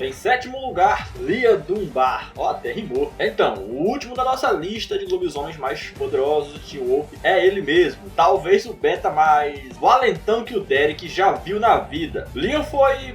Em sétimo lugar, Leah Dunbar. Ó, até rimou. Então, o último da nossa lista de lobisomens mais poderosos de Teen Wolf é ele mesmo. Talvez o beta mais valentão que o Derek já viu na vida. Leah foi,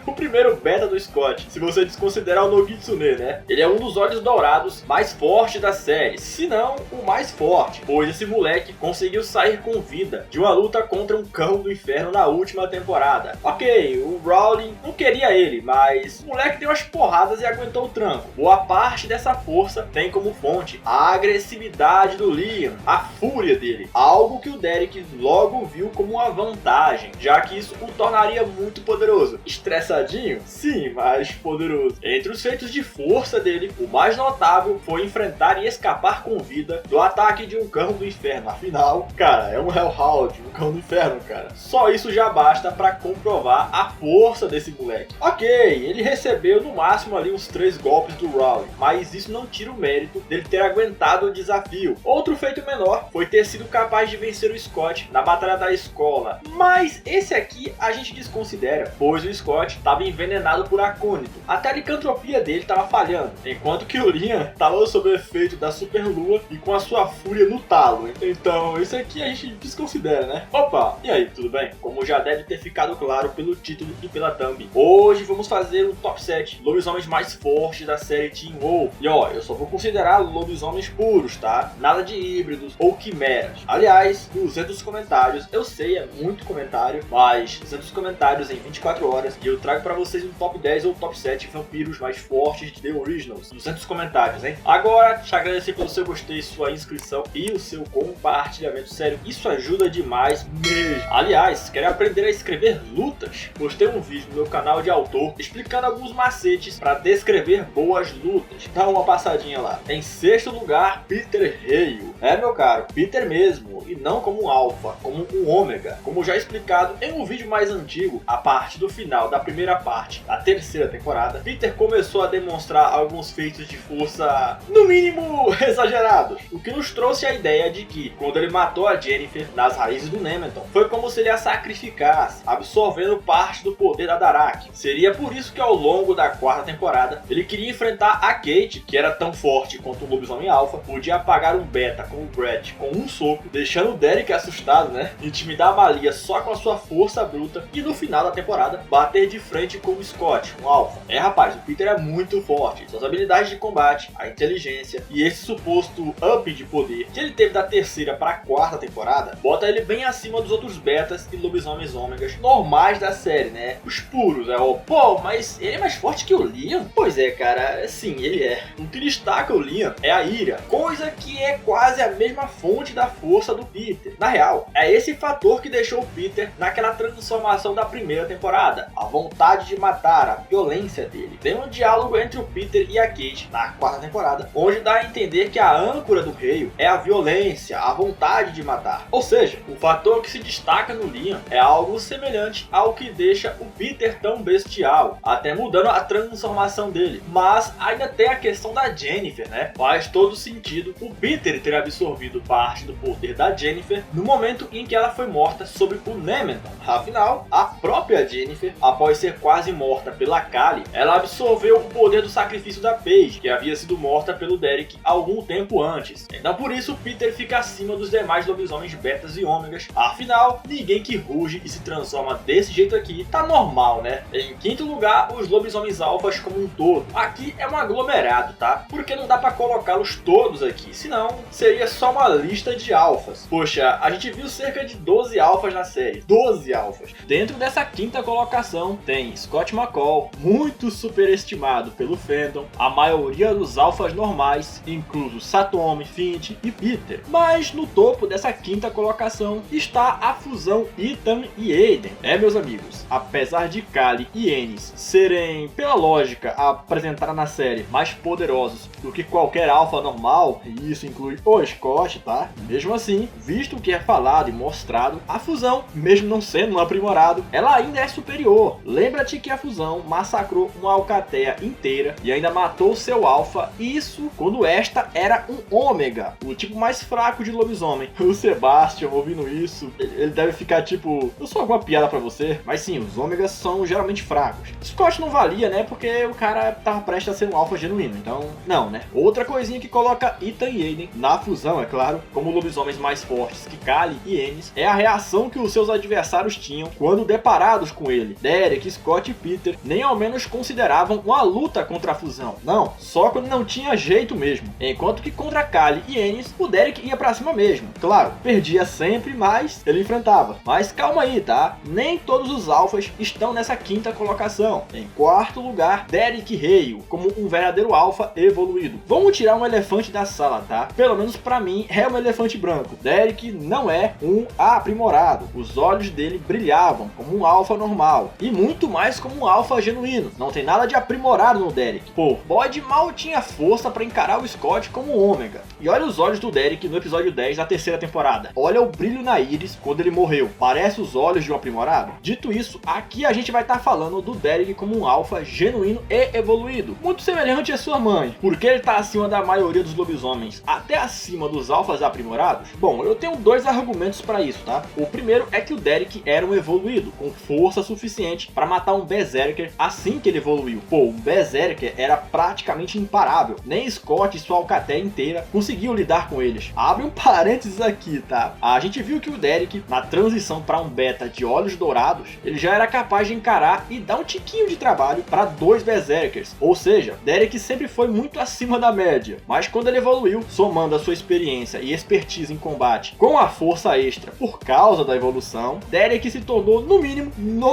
o primeiro beta do Scott, se você desconsiderar o Nogitsune, né? Ele é um dos olhos dourados mais fortes da série, se não o mais forte, pois esse moleque conseguiu sair com vida de uma luta contra um cão do inferno na última temporada. Ok, o Rowling não queria ele, mas o moleque deu umas porradas e aguentou o tranco. Boa parte dessa força tem como fonte a agressividade do Liam, a fúria dele, algo que o Derek logo viu como uma vantagem, já que isso o tornaria muito poderoso. Estressadinho? Sim, mas poderoso. Entre os feitos de força dele, o mais notável foi enfrentar e escapar com vida do ataque de um cão do inferno. Afinal, cara, é um Hellhound, um cão do inferno, cara. Só isso já basta pra comprovar a força desse moleque. Ok, ele recebeu no máximo ali uns 3 golpes do Rowling, mas isso não tira o mérito dele ter aguentado o desafio. Outro feito menor foi ter sido capaz de vencer o Scott na batalha da escola, mas esse aqui a gente desconsidera, pois o Scott estava envenenado por acônito. Até a licantropia dele estava falhando, enquanto que o Liam estava sob o efeito da superlua e com a sua fúria no talo. Então isso aqui a gente desconsidera, né? Opa, e aí, tudo bem? Como já deve ter ficado claro pelo título e pela thumb, hoje vamos fazer um top 7 lobisomens mais fortes da série Teen Wolf. E ó, eu só vou considerar lobisomens puros, tá? Nada de híbridos ou quimeras. Aliás, 200 comentários, eu sei, é muito comentário, mas 200 comentários em 24 horas e eu trago pra vocês um top 10 ou top 7 vampiros mais fortes de The Originals. 200 comentários, hein? Agora, te agradecer pelo seu gostei, sua inscrição e o seu compartilhamento. Sério, isso ajuda demais mesmo. Aliás, quer aprender a escrever lutas? Postei um vídeo no meu canal de autor explicando alguns macetes para descrever boas lutas. Dá uma passadinha lá. Em sexto lugar, Peter Hale. É, meu caro, Peter mesmo, e não como um alfa, como um ômega. Como já explicado em um vídeo mais antigo, a partir do final da primeira parte da terceira temporada, Peter começou a demonstrar alguns feitos de força, no mínimo, exagerados. O que nos trouxe a ideia de que, quando ele matou a Jennifer nas raízes do Nemeton, foi como se ele a sacrificasse, absorvendo parte do poder da Darak. Seria por isso que ao longo da quarta temporada, ele queria enfrentar a Kate, que era tão forte quanto o lobisomem alfa, podia apagar um beta com o Brett com um soco, deixando o Derek assustado, né? Intimidar a Malia só com a sua força bruta e no final da temporada, bater de frente com o Scott, um alfa. É, rapaz, o Peter é muito forte. Suas habilidades de combate, a inteligência e esse suposto up de poder que ele teve da terceira para a quarta temporada, bota ele bem acima dos outros betas e lobisomens ômegas normais da série, né? Os puros, pô, mas ele é mais forte que o Liam? Pois é, cara, sim, ele é. O que destaca o Liam é a ira, coisa que é quase a mesma fonte da força do Peter. Na real, é esse fator que deixou o Peter naquela transformação da primeira temporada, a vontade de matar, a violência dele. Tem um diálogo entre o Peter e a Kate na quarta temporada, onde dá a entender que a âncora do Hale é a violência, a vontade de matar. Ou seja, o fator que se destaca no Liam é algo semelhante ao que deixa o Peter tão bestial, até mudando a transformação dele. Mas ainda tem a questão da Jennifer, né? Faz todo sentido o Peter ter absorvido parte do poder da Jennifer no momento em que ela foi morta sob o Nemeton. Afinal, a própria Jennifer, após ser quase morta pela Kali, ela absorveu o poder do sacrifício da Paige, que havia sido morta pelo Derek algum tempo antes. Então por isso Peter fica acima dos demais lobisomens betas e ômegas. Afinal, ninguém que ruge e se transforma desse jeito aqui tá normal, né? Em quinto lugar, os lobisomens alfas como um todo. Aqui é um aglomerado, tá? Porque não dá pra colocá-los todos aqui, senão seria só uma lista de alfas. Poxa, a gente viu cerca de 12 alfas na série. 12 alfas. Dentro dessa quinta colocação tem Scott McCall, muito superestimado pelo fandom, a maioria dos alfas normais, incluso Satomi, Finch e Peter. Mas no topo dessa quinta colocação está a fusão Ethan e Aiden. É, meus amigos, apesar de Kali e Ennis serem, pela lógica apresentada na série, mais poderosos do que qualquer alfa normal, e isso inclui o Scott, tá? Mesmo assim, visto o que é falado e mostrado, a fusão, mesmo não sendo um aprimorado, ela ainda é superior. Lembra-te que a fusão massacrou uma alcateia inteira e ainda matou seu alfa, isso quando esta era um ômega, o tipo mais fraco de lobisomem. O Sebastian, ouvindo isso, ele deve ficar tipo, eu sou alguma piada pra você? Mas sim, os ômegas são geralmente fracos. Scott não valia, né? Porque o cara tava prestes a ser um alfa genuíno. Então, não, né? Outra coisinha que coloca Ethan e Aiden na fusão, é claro, como lobisomens mais fortes que Kali e Ennis, é a reação que os seus adversários tinham quando deparados com ele. Derek, Scott e Peter nem ao menos consideravam uma luta contra a fusão. Não, só quando não tinha jeito mesmo. Enquanto que contra Kali e Ennis, o Derek ia pra cima mesmo. Claro, perdia sempre, mas ele enfrentava. Mas calma aí, tá? Nem todos os alfas estão nessa quinta colocação. Em quarto lugar, Derek Hale, como um verdadeiro alfa evoluído. Vamos tirar um elefante da sala, tá? Pelo menos pra mim, é um elefante branco. Derek não é um aprimorado. Os olhos dele brilhavam como um alfa normal. E muito mais como um alfa genuíno. Não tem nada de aprimorado no Derek. Pô, Boyd mal tinha força pra encarar o Scott como ômega. E olha os olhos do Derek no episódio 10 da terceira temporada. Olha o brilho na íris quando ele morreu. Parece os olhos de um aprimorado? Dito isso, aqui a gente vai estar falando do Derek como um alfa genuíno e evoluído. Muito semelhante à sua mãe. Por que ele tá acima da maioria dos lobisomens? Até acima dos alfas aprimorados? Bom, eu tenho dois argumentos pra isso, tá? O primeiro é que o Derek era um evoluído, com força suficiente para matar um Berserker assim que ele evoluiu. Pô, um Berserker era praticamente imparável. Nem Scott e sua alcateia inteira conseguiam lidar com eles. Abre um parênteses aqui, tá? A gente viu que o Derek, na transição para um beta de olhos dourados, ele já era capaz de encarar e dar um tiquinho de trabalho para dois Berserkers. Ou seja, Derek sempre foi muito acima da média. Mas quando ele evoluiu, somando a sua experiência e expertise em combate com a força extra por causa da evolução, Derek se tornou, no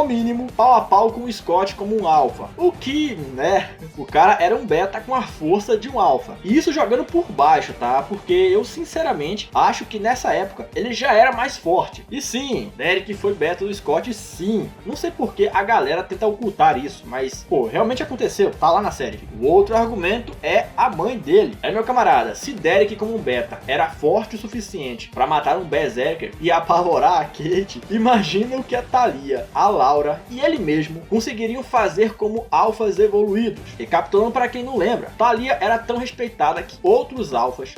mínimo, pau a pau com o Scott como um alfa. O que, né, o cara era um beta com a força de um alfa. E isso jogando por baixo, tá? Porque eu, sinceramente, acho que nessa época ele já era mais forte. E sim, Derek foi beta do Scott, sim. Não sei por que a galera tenta ocultar isso, mas, pô, realmente aconteceu, tá lá na série. O outro argumento é a mãe dele. É, meu camarada, se Derek como um beta era forte o suficiente pra matar um Berserker e apavorar a Kate, imagina o que a Thalia, a Laura e ele mesmo conseguiriam fazer como alfas evoluídos. Recapitulando para quem não lembra, Thalia era tão respeitada que outros alfas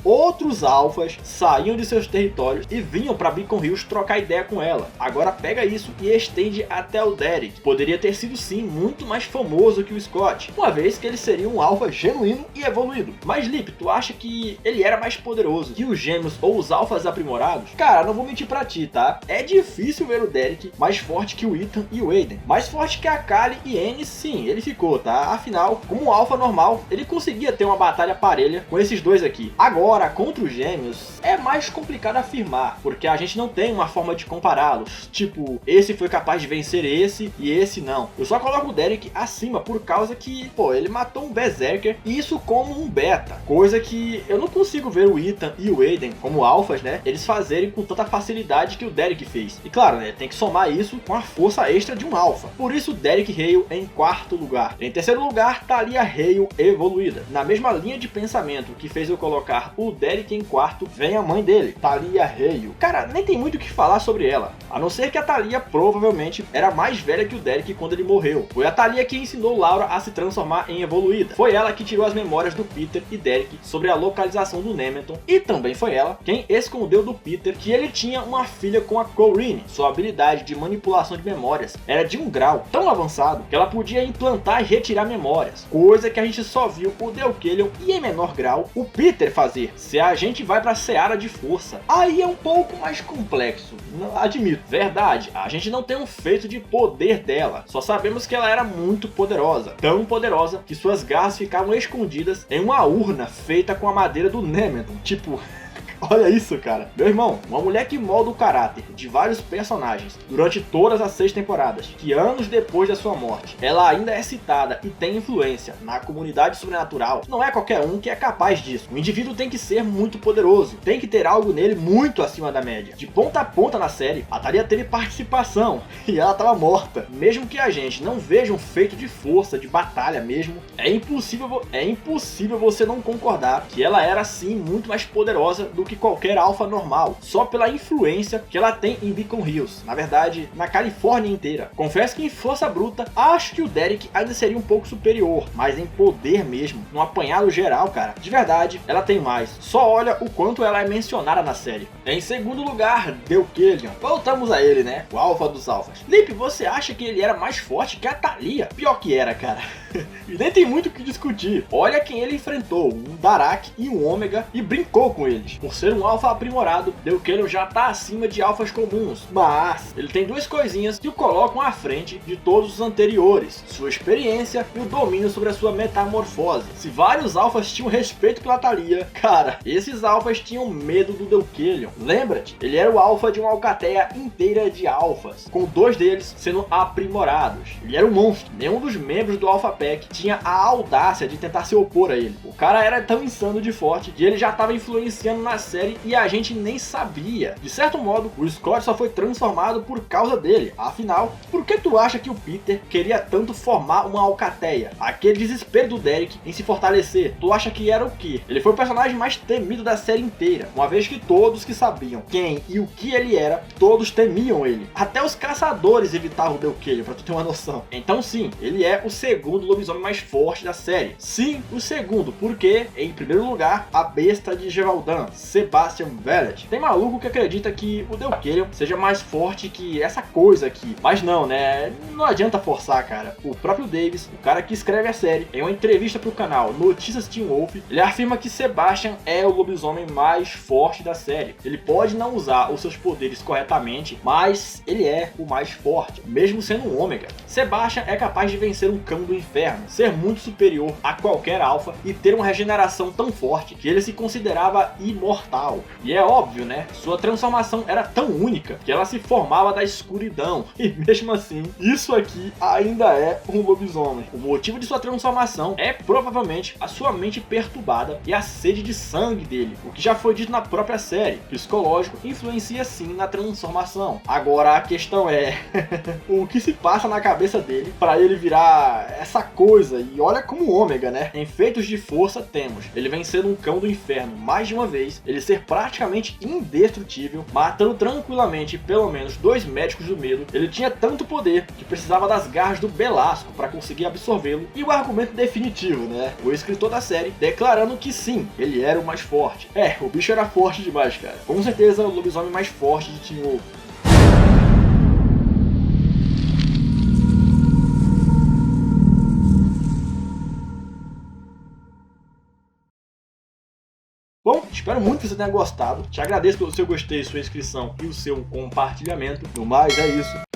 saíam de seus territórios e vinham para Beacon Hills trocar ideia com ela. Agora pega isso e estende até o Derek. Poderia ter sido sim muito mais famoso que o Scott, uma vez que ele seria um alfa genuíno e evoluído. Mas Lip, tu acha que ele era mais poderoso que os gêmeos ou os alfas aprimorados? Cara, não vou mentir pra ti, tá? É difícil ver o Derek mais forte que o Ethan e o Aiden. Mais forte que a Kali e Ennis, sim, ele ficou, tá? Afinal, como um alfa normal, ele conseguia ter uma batalha parelha com esses dois aqui. Agora, contra os gêmeos, é mais complicado afirmar, porque a gente não tem uma forma de compará-los. Tipo, esse foi capaz de vencer esse e esse não. Eu só coloco o Derek acima por causa que, pô, ele matou um Berserker, e isso como um beta. Coisa que eu não consigo ver o Ethan e o Aiden como alfas, né? Eles fazerem com tanta facilidade que o Derek fez. E claro, né? Tem que somar isso com a força extra de um alfa. Por isso, Derek Hale em quarto lugar. Em terceiro lugar, Thalia Hale evoluída. Na mesma linha de pensamento que fez eu colocar o Derek em quarto, vem a mãe dele, Thalia Hale. Cara, nem tem muito o que falar sobre ela. A não ser que a Thalia provavelmente era mais velha que o Derek quando ele morreu. Foi a Thalia que ensinou Laura a se transformar em evoluída. Foi ela que tirou as memórias do Peter e Derek sobre a localização do Nemeton. E também foi ela quem escondeu do Peter que ele tinha uma filha com a Corinne. Sua habilidade de manipulação de memórias era de um grau tão avançado que ela podia implantar e retirar memórias. Coisa que a gente só viu o Deucalion e em menor grau o Peter fazer. Se a gente vai pra seara de força, aí é um pouco mais complexo. Admito, verdade, a gente não tem um feito de poder dela. Só sabemos que ela era muito poderosa. Tão poderosa que suas garras ficavam escondidas em uma urna feita com a madeira do Nemeton. Tipo... olha isso, cara. Meu irmão, uma mulher que molda o caráter de vários personagens durante todas as 6 temporadas, que anos depois da sua morte, ela ainda é citada e tem influência na comunidade sobrenatural, não é qualquer um que é capaz disso. O indivíduo tem que ser muito poderoso, tem que ter algo nele muito acima da média. De ponta a ponta na série, a Thalia teve participação e ela estava morta. Mesmo que a gente não veja um feito de força, de batalha mesmo, é impossível você não concordar que ela era sim muito mais poderosa do que que qualquer alfa normal, só pela influência que ela tem em Beacon Hills, na verdade, na Califórnia inteira. Confesso que em força bruta, acho que o Derek ainda seria um pouco superior, mas em poder mesmo, no apanhado geral, cara, de verdade, ela tem mais. Só olha o quanto ela é mencionada na série. Em segundo lugar, Deucalion. Voltamos a ele, né? O alfa dos alfas. Lipe, você acha que ele era mais forte que a Thalia? Pior que era, cara. E nem tem muito o que discutir. Olha quem ele enfrentou, um Darak e um Ômega, e brincou com eles. Por ser um alfa aprimorado, Deucalion já tá acima de alfas comuns, mas ele tem duas coisinhas que o colocam à frente de todos os anteriores: sua experiência e o domínio sobre a sua metamorfose. Se vários alfas tinham respeito pela Thalia, cara, esses alfas tinham medo do Deucalion. Lembra-te, ele era o alfa de uma alcateia inteira de alfas, com 2 deles sendo aprimorados. Ele era um monstro. Nenhum dos membros do Alpha Pack tinha a audácia de tentar se opor a ele. O cara era tão insano de forte que ele já estava influenciando na série e a gente nem sabia. De certo modo, o Scott só foi transformado por causa dele. Afinal, por que tu acha que o Peter queria tanto formar uma alcateia? Aquele desespero do Derek em se fortalecer, tu acha que era o quê? Ele foi o personagem mais temido da série inteira, uma vez que todos que sabiam quem e o que ele era, todos temiam ele. Até os caçadores evitavam o Deucalion, pra tu ter uma noção. Então sim, ele é o segundo lobisomem mais forte da série. Sim, o segundo, porque, em primeiro lugar, a besta de Geraldan, Sebastian Vellet. Tem maluco que acredita que o Deucalion seja mais forte que essa coisa aqui, mas não, né? Não adianta forçar, cara. O próprio Davis, o cara que escreve a série, em uma entrevista pro canal Notícias Teen Wolf, ele afirma que Sebastian é o lobisomem mais forte da série. Ele pode não usar os seus poderes corretamente, mas ele é o mais forte, mesmo sendo um ômega. Sebastian é capaz de vencer um cão do inferno, ser muito superior a qualquer alfa e ter uma regeneração tão forte que ele se considerava imortal. E é óbvio, né? Sua transformação era tão única que ela se formava da escuridão. E mesmo assim, isso aqui ainda é um lobisomem. O motivo de sua transformação é provavelmente a sua mente perturbada e a sede de sangue dele, o que já foi dito na própria série. Psicológico influencia sim na transformação. Agora a questão é o que se passa na cabeça dele para ele virar essa coisa. E olha como ômega, né? Em feitos de força temos ele vencendo um cão do inferno mais de uma vez, ele ser praticamente indestrutível, matando tranquilamente pelo menos 2 médicos do medo. Ele tinha tanto poder que precisava das garras do Belasco para conseguir absorvê-lo. E o argumento definitivo, né? O escritor da série declarando que sim, ele era o mais forte. É, o bicho era forte demais, cara. Com certeza o lobisomem mais forte de Teen Wolf. Bom, espero muito que você tenha gostado. Te agradeço pelo seu gostei, sua inscrição e o seu compartilhamento. No mais, é isso.